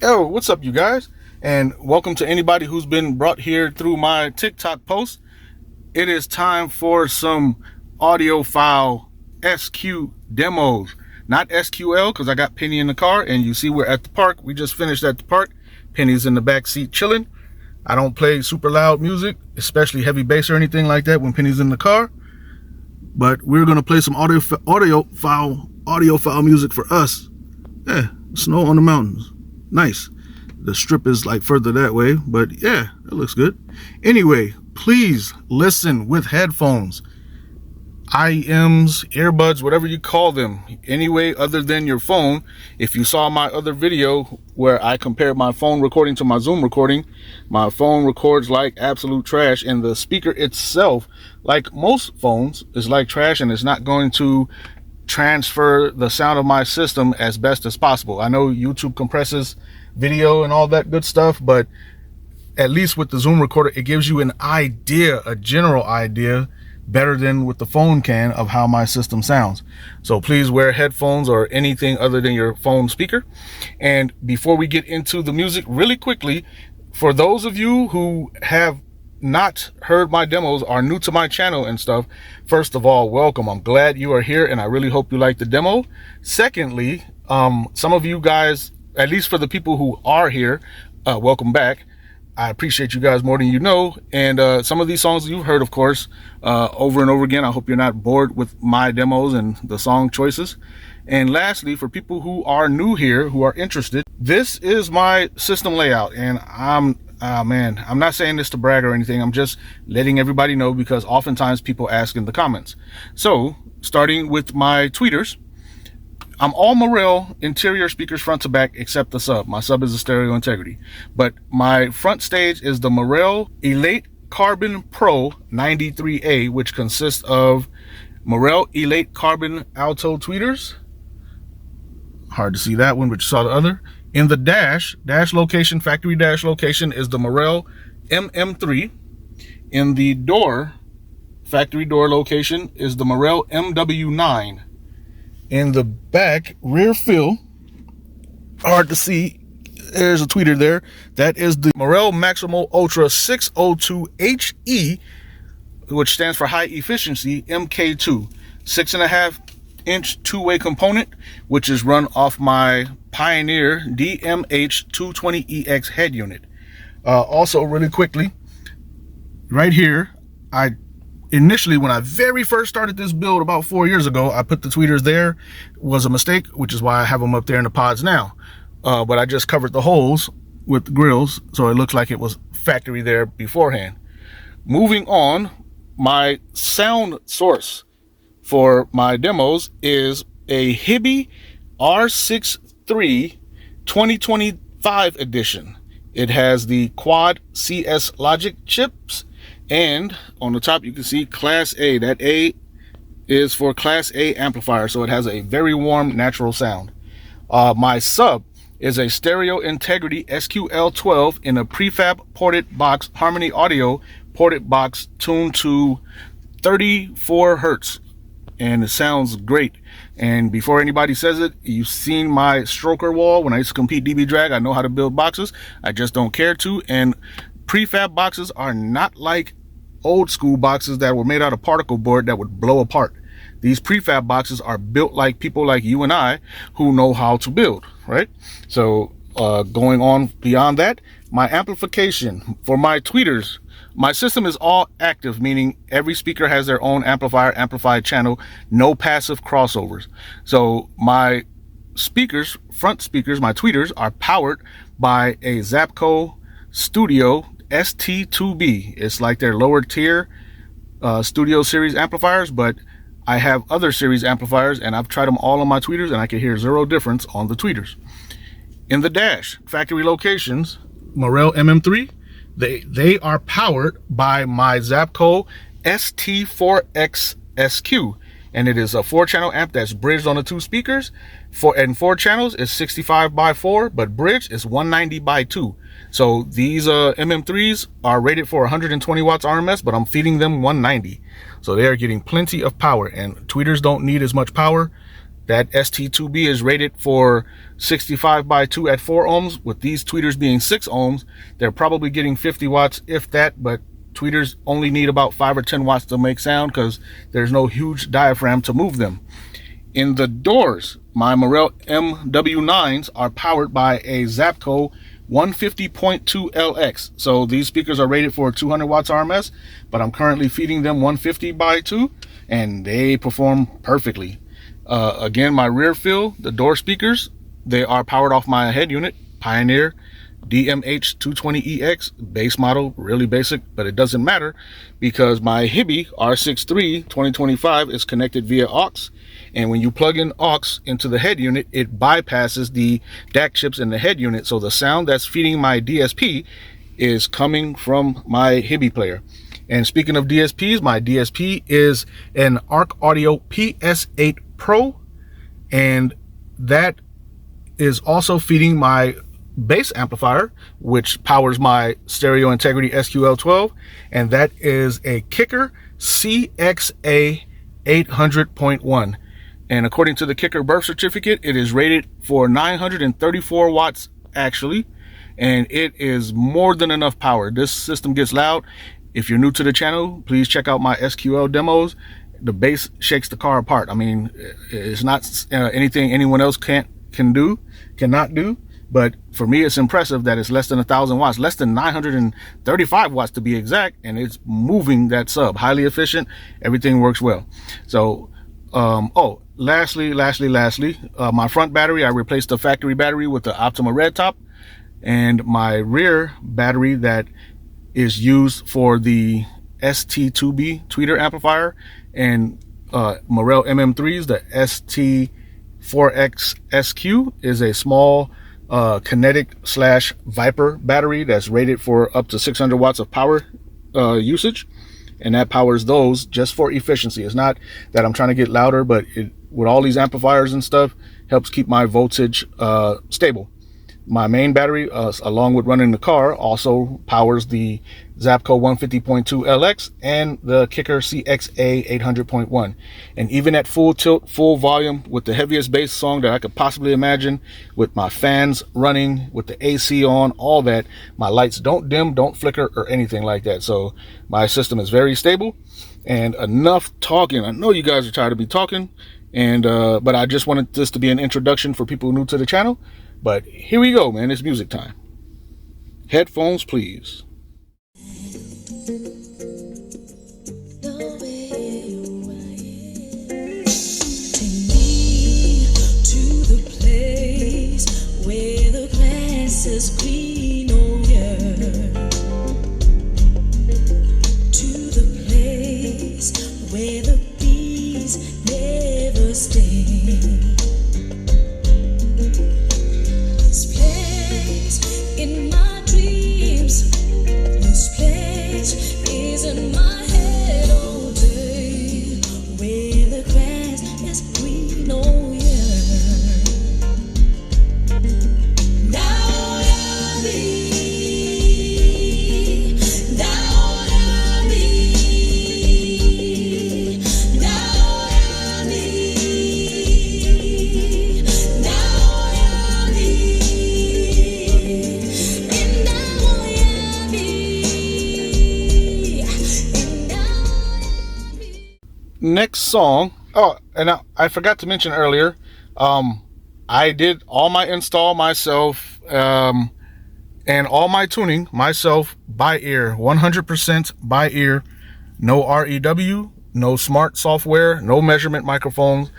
Yo, what's up, you guys? And welcome to anybody who's been brought here through my TikTok post. It is time for some audiophile SQ demos. Not SQL, because I got Penny in the car, and you see we're at the park. We just finished at the park. Penny's in the back seat chilling. I don't play super loud music, especially heavy bass or anything like that when Penny's in the car. But we're going to play some audiophile music for us. Yeah, snow on the mountains. Nice. The strip is like further that way, but yeah, that looks good. Anyway, please listen with headphones, IEMs, earbuds, whatever you call them, anyway other than your phone. If you saw my other video where I compared my phone recording to my Zoom recording, my phone records like absolute trash, and the speaker itself, like most phones, is like trash, and it's not going to transfer the sound of my system as best as possible. I know YouTube compresses video and all that good stuff, but at least with the Zoom recorder, it gives you an idea, a general idea, better than with the phone can, of how my system sounds. So please wear headphones or anything other than your phone speaker. And before we get into the music, really quickly, for those of you who have not heard my demos, are new to my channel and stuff, first of all, welcome. I'm glad you are here, and I really hope you like the demo. Secondly, some of you guys, at least for the people who are here, welcome back. I appreciate you guys more than you know. And some of these songs you've heard, of course, over and over again. I hope you're not bored with my demos and the song choices. And lastly, for people who are new here, who are interested, this is my system layout. And I'm not saying this to brag or anything. I'm just letting everybody know, because oftentimes people ask in the comments. So starting with my tweeters, I'm all Morel interior speakers front to back except the sub. My sub is a stereo integrity. But my front stage is the Morel Elate Carbon Pro 93A, which consists of Morel Elate Carbon Alto tweeters. Hard to see that one, but you saw the other. In the dash location, factory dash location, is the Morel MM3. In the door, factory door location, is the Morel MW9. In the back rear fill, hard to see, there's a tweeter there, that is the Morel Maximal Ultra 602HE, which stands for high efficiency, MK2, 6.5-inch two-way component, which is run off my Pioneer DMH220EX head unit. Also, really quickly, right here, initially, when I very first started this build about 4 years ago, I put the tweeters there. It was a mistake, which is why I have them up there in the pods now. But I just covered the holes with the grills, so it looks like it was factory there beforehand. Moving on, my sound source for my demos is a Hiby R6iii 2025 edition. It has the quad CS Logic chips, and on the top you can see Class A. That A is for Class A amplifier, so it has a very warm, natural sound. My sub is a Stereo Integrity SQL12 in a prefab ported box, Harmony Audio ported box, tuned to 34 hertz, and it sounds great. And before anybody says it, you've seen my stroker wall. When I used to compete DB drag, I know how to build boxes. I just don't care to. And prefab boxes are not like old school boxes that were made out of particle board that would blow apart. These prefab boxes are built like people like you and I who know how to build, right? So going on beyond that, my amplification for my tweeters, my system is all active, meaning every speaker has their own amplifier, amplified channel, no passive crossovers. So my speakers, front speakers, my tweeters, are powered by a Zapco Studio ST2B. It's like their lower tier Studio series amplifiers, but I have other series amplifiers, and I've tried them all on my tweeters, and I can hear zero difference on the tweeters. In the dash, factory locations, Morel MM3, they are powered by my Zapco ST4X SQ, and it is a 4-channel amp that's bridged on the two speakers. 4 channels is 65/4, but bridge is 190/2. So these MM3s are rated for 120 watts RMS, but I'm feeding them 190. So they are getting plenty of power, and tweeters don't need as much power. That ST2B is rated for 65 by 2 at 4 ohms. With these tweeters being 6 ohms, they're probably getting 50 watts, if that, but tweeters only need about 5 or 10 watts to make sound because there's no huge diaphragm to move them. In the doors, my Morel MW9s are powered by a Zapco 150.2 LX. So these speakers are rated for 200 watts RMS, but I'm currently feeding them 150 by 2, and they perform perfectly. Again, my rear fill, the door speakers, they are powered off my head unit, Pioneer DMH220EX base model, really basic, but it doesn't matter because my Hiby R6iii 2025 is connected via aux, and when you plug in aux into the head unit, it bypasses the DAC chips in the head unit, so the sound that's feeding my DSP is coming from my Hiby player. And speaking of DSPs, my DSP is an Arc Audio PS8 Pro, and that is also feeding my bass amplifier, which powers my Stereo Integrity SQL12, and that is a Kicker CXA 800.1. And according to the Kicker birth certificate, it is rated for 934 watts actually, and it is more than enough power. This system gets loud. If you're new to the channel, please check out my SQL demos. The bass shakes the car apart. I mean, it's not anything anyone else cannot do. But for me, it's impressive that it's less than 1,000 watts, less than 935 watts to be exact, and it's moving that sub. Highly efficient. Everything works well. So, lastly, my front battery, I replaced the factory battery with the Optima Red Top, and my rear battery that is used for the ST2B tweeter amplifier and Morel MM3s, the ST4X SQ is a small kinetic / Viper battery that's rated for up to 600 watts of power usage, and that powers those just for efficiency. It's not that I'm trying to get louder, but with all these amplifiers and stuff, helps keep my voltage stable. My main battery, along with running the car, also powers the Zapco 150.2 LX and the Kicker CXA 800.1. And even at full tilt, full volume, with the heaviest bass song that I could possibly imagine, with my fans running, with the AC on, all that, my lights don't dim, don't flicker, or anything like that. So my system is very stable. And enough talking. I know you guys are tired of me talking, and but I just wanted this to be an introduction for people new to the channel. But here we go, man. It's music time. Headphones, please. Is green, oh yeah, to the place where the bees never sting. This place in my dreams, this place is in my head all day, where the grass is green, oh yeah. Next song, and I forgot to mention earlier, I did all my install myself, and all my tuning myself by ear, 100% by ear, no REW, no smart software, no measurement microphones,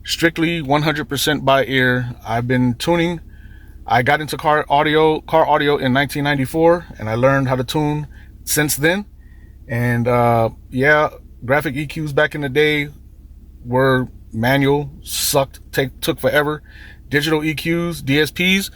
strictly 100% by ear. I've been tuning. I got into car audio in 1994, and I learned how to tune since then. And yeah, graphic EQs back in the day were manual, sucked, took forever. Digital EQs, DSPs,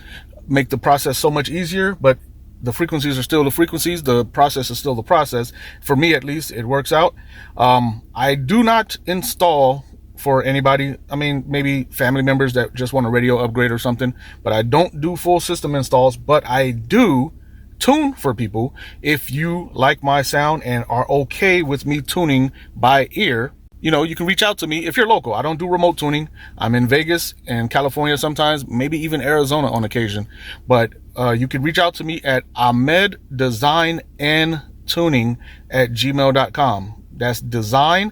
make the process so much easier, but the frequencies are still the frequencies. The process is still the process. For me, at least, it works out. I do not install for anybody. I mean, maybe family members that just want a radio upgrade or something, but I don't do full system installs, but I do tune for people. If you like my sound and are okay with me tuning by ear, you can reach out to me if you're local. I don't do remote tuning. I'm in Vegas and California sometimes, maybe even Arizona on occasion. But you can reach out to me at ahmeddesignandtuning@gmail.com. That's design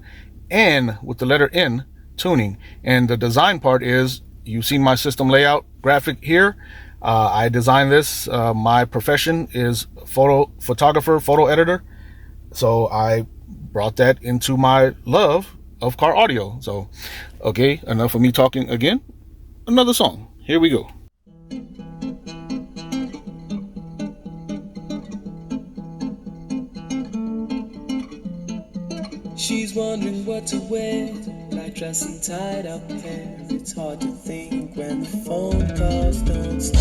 and with the letter N, tuning. And the design part is, you've seen my system layout graphic here. I designed this. My profession is photographer, photo editor. So I brought that into my love of car audio. So, okay, enough of me talking again. Another song. Here we go. She's wondering what to wear, like dress and tied up hair. It's hard to think when the phone calls don't stop.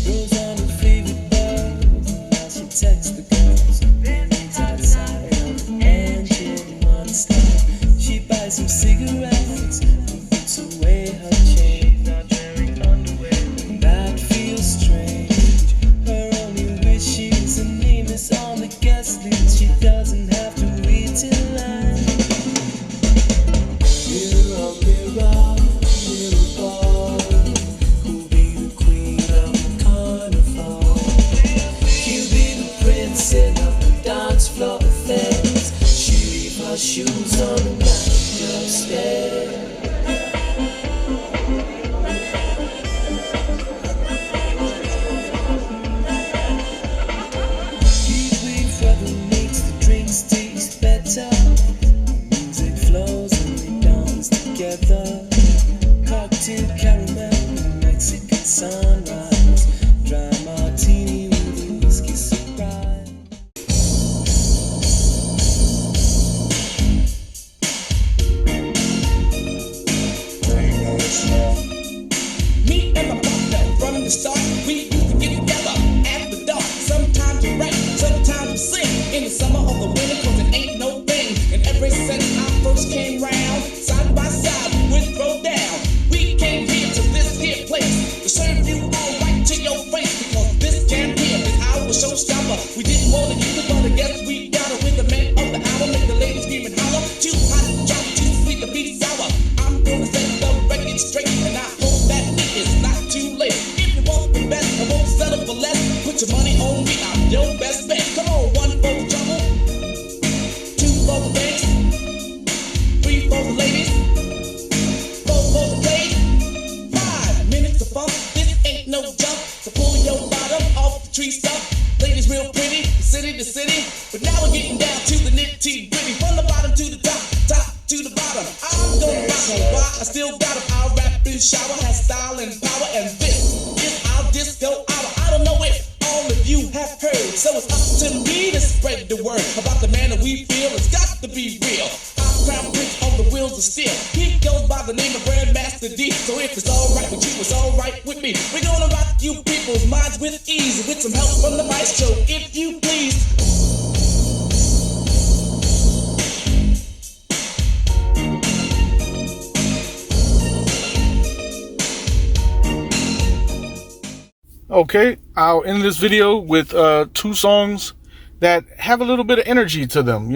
Goes on her favorite buzz, now she texts the girls. It's outside of the engine non-stop. She buys some cigarettes and puts away her change. Not wearing underwear, that feels strange. Her only wish is her name is on the guest list. She doesn't have to read till line. Mirror, mirror, little boy, who'll be the queen of the carnival? You'll be the princess of the dance floor affairs. She leave her shoes on the night upstairs. Heat wave weather makes the drinks taste better. Music flows and we dance together. Cocktail caramel, Mexican sunrise. Dry martini with a whiskey surprise. Me and my partner from the start, we used to get together at the dark. Sometimes we rap, sometimes we sing. In the summer or the winter, cause it ain't no thing. And ever since I first came round, side by side we would throw down. We came here to this here place to serve you all right to your face. Because this jam here is our showstopper. We didn't want to use it, but I guess we got it with the man of the hour. Make the ladies scream and holler. Too hot, drop, too sweet to be sour. I'm gonna set the record straight, and I hope that it is not too late. If you want the best, I won't settle for less. Put your money on me, I'm your best bet. Come on, 1 for the trouble, 2 for the banks, 3 for the ladies, 4 for the plate, 5 minutes of fun. This ain't no jump, so pull your bottom off the tree stump. Ladies real pretty, city to city, but now we're getting down to the nitty gritty. From the bottom to the top, top to the bottom. I'm gonna rock on why I still got 'em. Our rap and shower has style and power, and this is our disco hour. I don't know if all of you have heard, so it's up to me to spread the word about the man that we feel. It's got to be real. Our crown prince on the wheels of steel. He goes by the name of Grandmaster D. So if it's alright with you, it's alright with me. We're gonna rock you people's minds with ease, with some help from the maestro, if you please. Okay, I'll end this video with 2 songs that have a little bit of energy to them.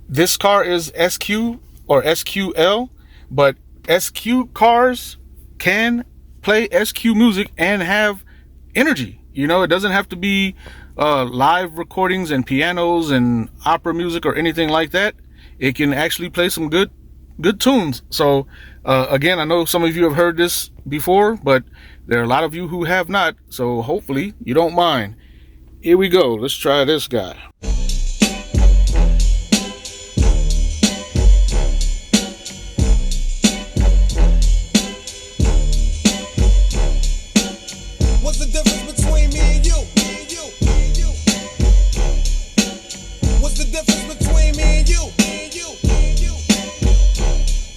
This car is SQ or SQL, but SQ cars can play SQ music and have energy. It doesn't have to be live recordings and pianos and opera music or anything like that. It can actually play some good tunes. So again, I know some of you have heard this before, but there are a lot of you who have not, so hopefully you don't mind. Here we go. Let's try this guy. What's the difference between me and you? What's the difference between me and you?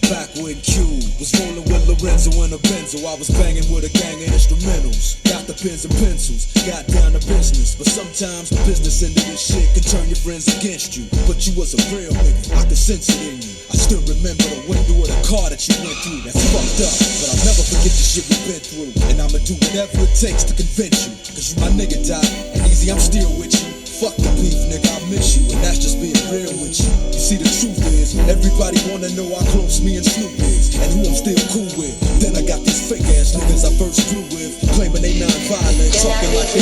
Back when Q was rolling with Lorenzo and a Benzo, I was banging with a gang of instrumentals. Got the pens and pencils, got down to business. But sometimes the business end of this shit can turn your friends against you. But you was a real nigga, I could sense it in you. I still remember the window of the car that you went through. That's fucked up, but I'll never forget the shit we've been through. And I'ma do whatever it takes to convince you. Cause you my nigga, Doc, and easy, I'm still with you. Fuck the beef, nigga, I miss you, and that's just being real with you. You see, the truth is, Everybody wanna know how close me and Snoop is, and who I'm still cool with. Then I got these fake ass niggas I first flew with, claiming they non-violent, talking like they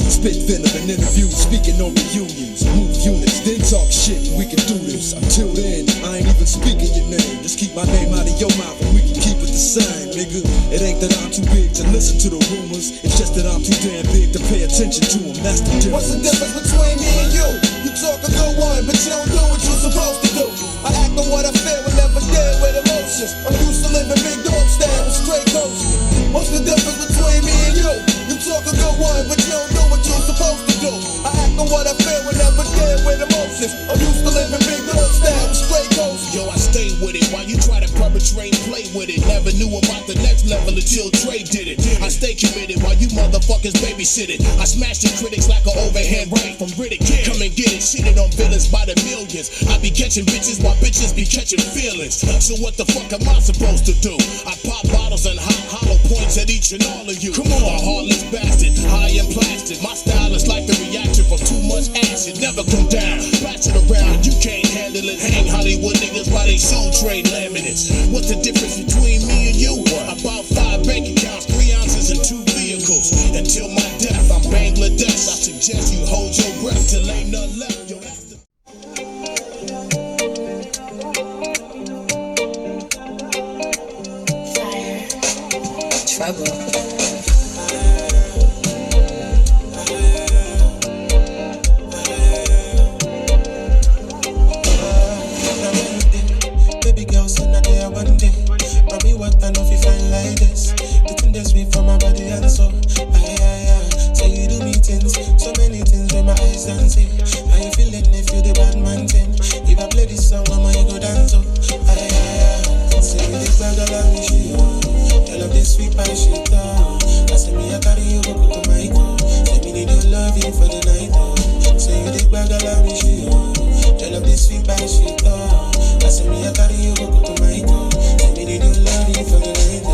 spit venom in interviews, speaking on reunions, move units, then talk shit. We can do this. Until then, I ain't even speaking your name. Just keep my name out of your mouth, and we can keep it the same, nigga. It ain't that I'm too big to listen to the rumors. It's just that I'm too damn big to pay attention to them. That's the difference. What's the difference between me and you? You talk a good one, but you don't do what you're supposed to do. I act on what I feel and never deal with emotions. I'm used to living big dog style with straight coaches. What's the difference between me and you? You talk a good one, but you don't do what you're supposed to do. I act on what I feel and never deal with emotions. I'm used to living big dog style with straight coaches. Yo, I stay with it while you try to perpetrate and play with it. Never knew about the next level until Trey did it. I stay committed while you motherfuckers babysit it. I smash the critics like an overhand right from Riddick. Come and get it, shitted on villains by the millions. I be catching bitches while bitches be catching feelings. So what the fuck am I supposed to do? I pop bottles and hot hollow points at each and all of you. Come on, a heartless bastard, high and plastic. My style is like the reaction from too much acid. Never come down, pass it around. You can't handle it. Hang Hollywood niggas while they soul trade laminates. What's the difference between me and you? About 5 bank accounts, 3 ounces and 2 vehicles. Until my death, I'm Bangladesh. I suggest you hold your breath till ain't none left. Yo, that's the Trouble. Baby girl, send a day one day. Mommy, what I know if you find like this. The thing that's sweet from my body and soul. So you do me things, so many things with my eyes don't see. How you feeling if you the bad man thing? If I play this song, mama, you go dance so. Say you the bad girl and me she you love this sweet pie shit I say me I carry you go to my go. Say me need your love you for the night Say you the bad girl and me she you love this sweet pie shit I say me I carry you go to my go. Say me need your love you for the night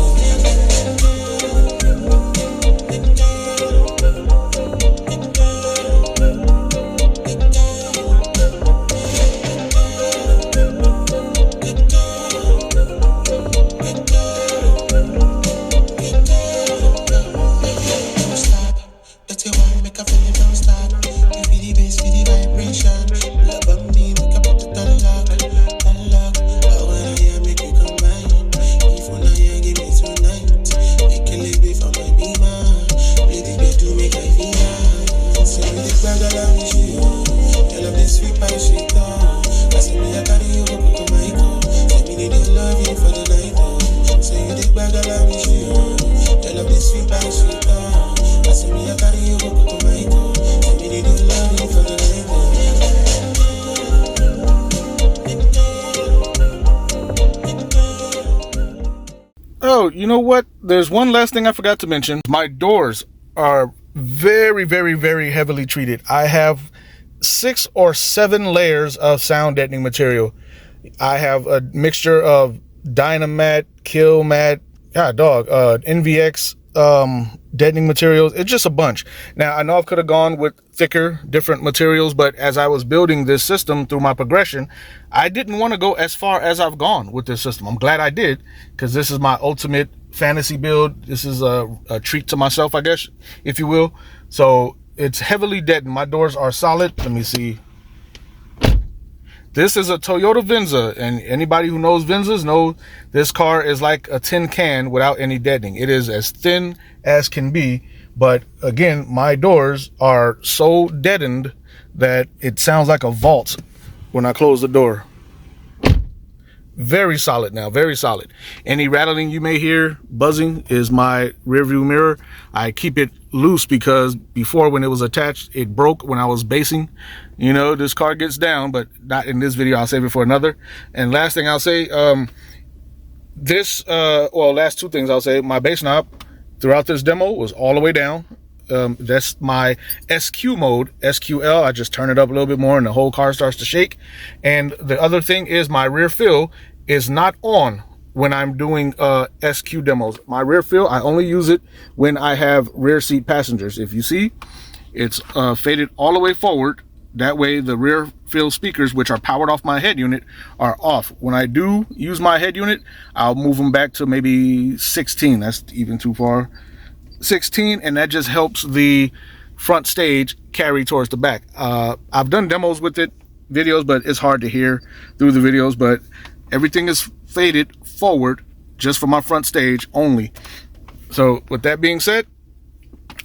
Oh, you know what? There's one last thing I forgot to mention. My doors are very, very, very heavily treated. I have 6 or 7 layers of sound deadening material. I have a mixture of Dynamat, Killmat, NVX deadening materials. It's just a bunch. Now, I know I could have gone with thicker, different materials, but as I was building this system through my progression, I didn't want to go as far as I've gone with this system. I'm glad I did, because this is my ultimate fantasy build. This is a treat to myself, I guess, if you will. So it's heavily deadened. My doors are solid. Let me see. This is a Toyota Venza, and anybody who knows Venzas knows this car is like a tin can without any deadening. It is as thin as can be, but again, my doors are so deadened that it sounds like a vault when I close the door. Very solid now, very solid. Any rattling you may hear, buzzing, is my rear view mirror. I keep it loose because before, when it was attached, it broke when I was basing. You know, this car gets down, but not in this video. I'll save it for another. And last thing I'll say, last 2 things I'll say. My bass knob throughout this demo was all the way down. That's my SQ mode, SQL. I just turn it up a little bit more and the whole car starts to shake. And the other thing is my rear fill is not on when I'm doing SQ demos. My rear fill, I only use it when I have rear seat passengers. If you see, it's faded all the way forward. That way the rear field speakers, which are powered off my head unit, are off. When I do use my head unit, I'll move them back to maybe 16. That's even too far. 16, and that just helps the front stage carry towards the back. I've done demos with it, videos, but it's hard to hear through the videos. But everything is faded forward just for my front stage only. So with that being said,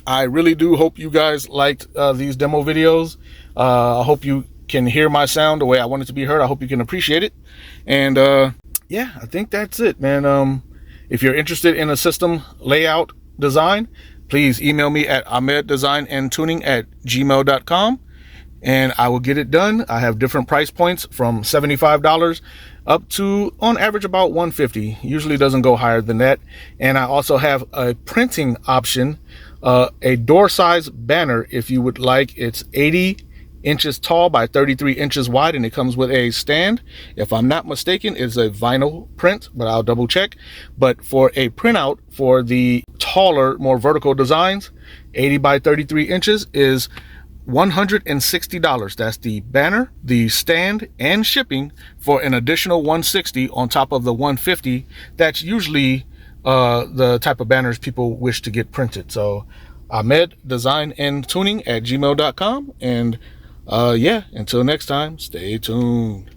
I really do hope you guys liked these demo videos. I hope you can hear my sound the way I want it to be heard. I hope you can appreciate it. And yeah, I think that's it, man. If you're interested in a system layout design, please email me at ahmeddesignandtuning@gmail.com, and I will get it done. I have different price points from $75 up to, on average, about $150. Usually doesn't go higher than that. And I also have a printing option, a door size banner if you would like. It's 80 inches tall by 33 inches wide, and it comes with a stand. If I'm not mistaken, it's a vinyl print, but I'll double check. But for a printout for the taller, more vertical designs, 80 by 33 inches is $160. That's the banner, the stand, and shipping for an additional $160 on top of the $150. That's usually the type of banners people wish to get printed. So ahmeddesignandtuning@gmail.com, and yeah, until next time, stay tuned.